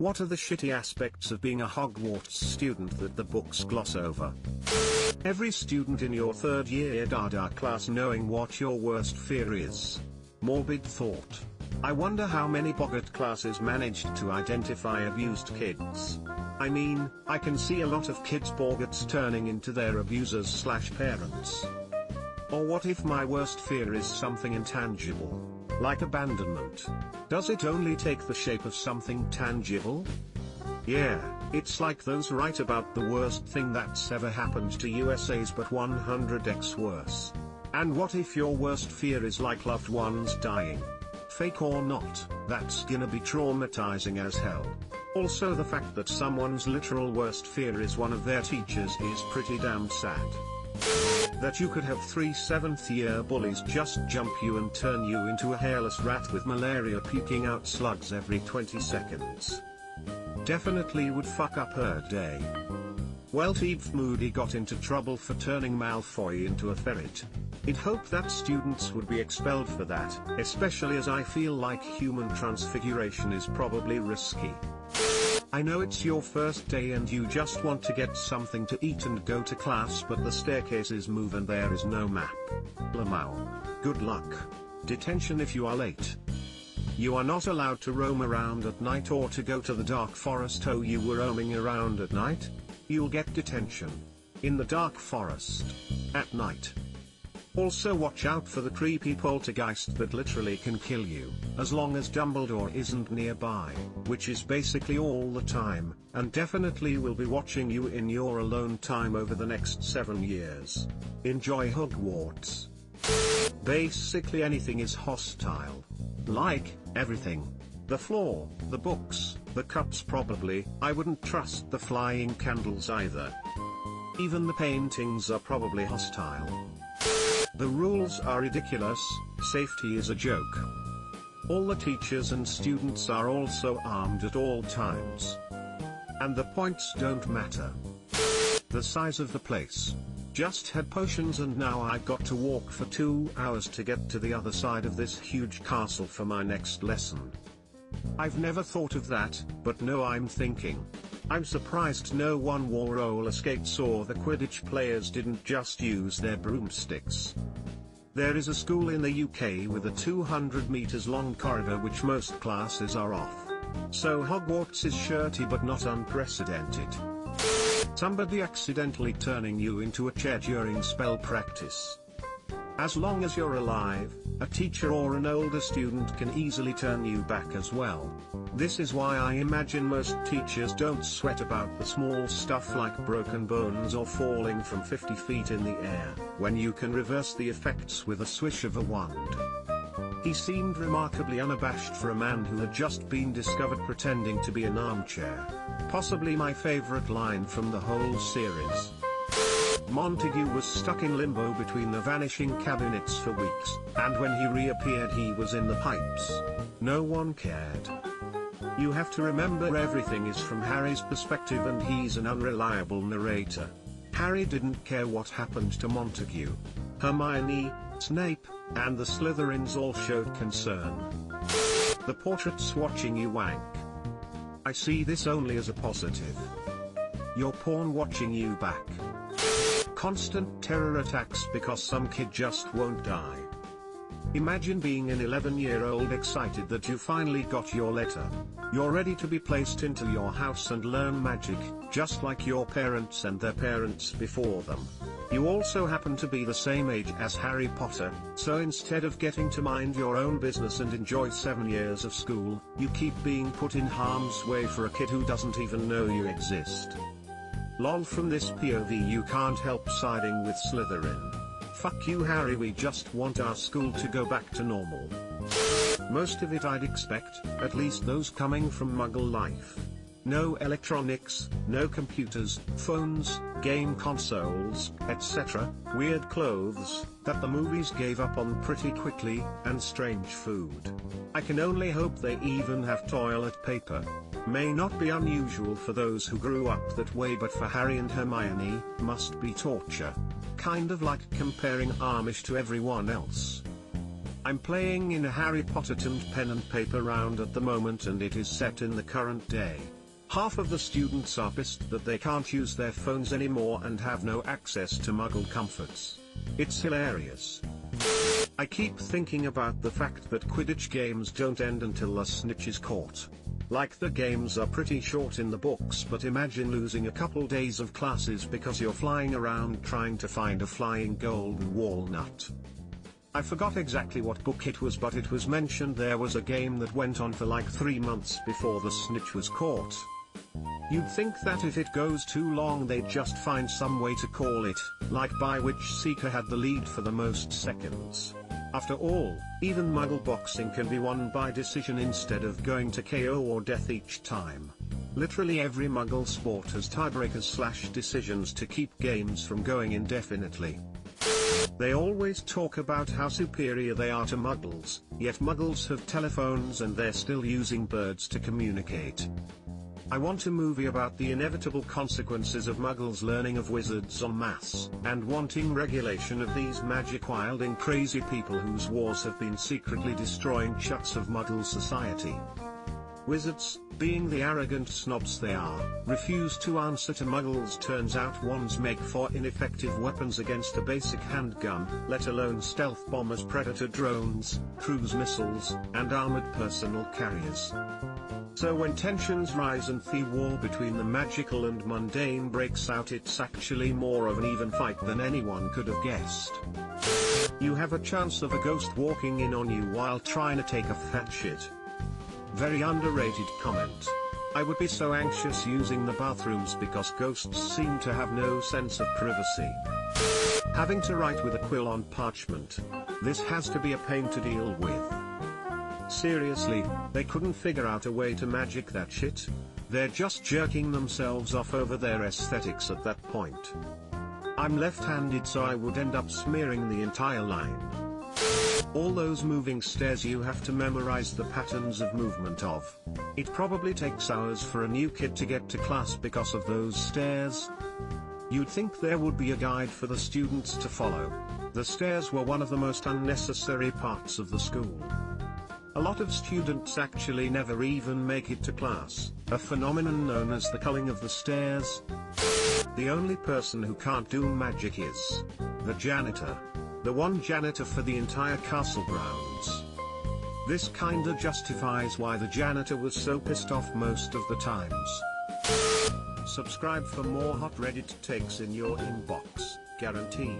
What are the shitty aspects of being a Hogwarts student that the books gloss over? Every student in your third year Dada class knowing what your worst fear is. Morbid thought. I wonder how many boggart classes managed to identify abused kids. I mean, I can see a lot of kids boggarts turning into their abusers/parents. Or what if my worst fear is something intangible? Like abandonment. Does it only take the shape of something tangible? Yeah, it's like those write about the worst thing that's ever happened to USA's but 100x worse. And what if your worst fear is like loved ones dying? Fake or not, that's gonna be traumatizing as hell. Also, the fact that someone's literal worst fear is one of their teachers is pretty damn sad. That you could have 3 7th-year bullies just jump you and turn you into a hairless rat with malaria puking out slugs every 20 seconds. Definitely would fuck up her day. Well, Teef Moody got into trouble for turning Malfoy into a ferret. I'd hope that students would be expelled for that, especially as I feel like human transfiguration is probably risky. I know it's your first day and you just want to get something to eat and go to class, but the staircases move and there is no map. Lamau. Good luck. Detention if you are late. You are not allowed to roam around at night or to go to the dark forest. Oh, you were roaming around at night? You'll get detention. In the dark forest. At night. Also watch out for the creepy poltergeist that literally can kill you, as long as Dumbledore isn't nearby, which is basically all the time, and definitely will be watching you in your alone time over the next 7 years. Enjoy Hogwarts. Basically anything is hostile. Like, everything. The floor, the books, the cups probably. I wouldn't trust the flying candles either. Even the paintings are probably hostile. The rules are ridiculous, safety is a joke. All the teachers and students are also armed at all times. And the points don't matter. The size of the place. Just had potions and now I got to walk for 2 hours to get to the other side of this huge castle for my next lesson. I've never thought of that, but now I'm thinking. I'm surprised no one wore roller skates or the Quidditch players didn't just use their broomsticks. There is a school in the UK with a 200 meters long corridor which most classes are off. So Hogwarts is shirty but not unprecedented. Somebody accidentally turning you into a chair during spell practice. As long as you're alive, a teacher or an older student can easily turn you back as well. This is why I imagine most teachers don't sweat about the small stuff like broken bones or falling from 50 feet in the air, when you can reverse the effects with a swish of a wand. He seemed remarkably unabashed for a man who had just been discovered pretending to be an armchair. Possibly my favorite line from the whole series. Montague was stuck in limbo between the vanishing cabinets for weeks, and when he reappeared he was in the pipes. No one cared. You have to remember everything is from Harry's perspective and he's an unreliable narrator. Harry didn't care what happened to Montague. Hermione, Snape, and the Slytherins all showed concern. The portrait's watching you wank. I see this only as a positive. Your porn watching you back. Constant terror attacks because some kid just won't die. Imagine being an 11-year-old excited that you finally got your letter. You're ready to be placed into your house and learn magic, just like your parents and their parents before them. You also happen to be the same age as Harry Potter, so instead of getting to mind your own business and enjoy 7 years of school, you keep being put in harm's way for a kid who doesn't even know you exist. Lol, from this POV you can't help siding with Slytherin. Fuck you Harry, we just want our school to go back to normal. Most of it I'd expect, at least those coming from Muggle life. No electronics, no computers, phones, game consoles, etc., weird clothes, that the movies gave up on pretty quickly, and strange food. I can only hope they even have toilet paper. May not be unusual for those who grew up that way, but for Harry and Hermione, must be torture. Kind of like comparing Amish to everyone else. I'm playing in a Harry Potter themed pen and paper round at the moment, and it is set in the current day. Half of the students are pissed that they can't use their phones anymore and have no access to Muggle comforts. It's hilarious. I keep thinking about the fact that Quidditch games don't end until a snitch is caught. Like, the games are pretty short in the books, but imagine losing a couple days of classes because you're flying around trying to find a flying golden walnut. I forgot exactly what book it was, but it was mentioned there was a game that went on for like 3 months before the snitch was caught. You'd think that if it goes too long they'd just find some way to call it, like by which seeker had the lead for the most seconds. After all, even Muggle boxing can be won by decision instead of going to KO or death each time. Literally every Muggle sport has tiebreakers/decisions to keep games from going indefinitely. They always talk about how superior they are to Muggles, yet Muggles have telephones and they're still using birds to communicate. I want a movie about the inevitable consequences of Muggles learning of wizards en masse, and wanting regulation of these magic-wielding crazy people whose wars have been secretly destroying chunks of Muggle society. Wizards, being the arrogant snobs they are, refuse to answer to Muggles. Turns out wands make for ineffective weapons against a basic handgun, let alone stealth bombers, predator drones, cruise missiles, and armored personal carriers. So when tensions rise and the war between the magical and mundane breaks out, it's actually more of an even fight than anyone could have guessed. You have a chance of a ghost walking in on you while trying to take a fat shit. Very underrated comment. I would be so anxious using the bathrooms because ghosts seem to have no sense of privacy. Having to write with a quill on parchment. This has to be a pain to deal with. Seriously, they couldn't figure out a way to magic that shit? They're just jerking themselves off over their aesthetics at that point. I'm left-handed, so I would end up smearing the entire line. All those moving stairs you have to memorize the patterns of movement of. It probably takes hours for a new kid to get to class because of those stairs. You'd think there would be a guide for the students to follow. The stairs were one of the most unnecessary parts of the school. A lot of students actually never even make it to class, a phenomenon known as the culling of the stairs. The only person who can't do magic is the janitor. The one janitor for the entire castle grounds. This kinda justifies why the janitor was so pissed off most of the times. Subscribe for more hot Reddit takes in your inbox, guaranteed.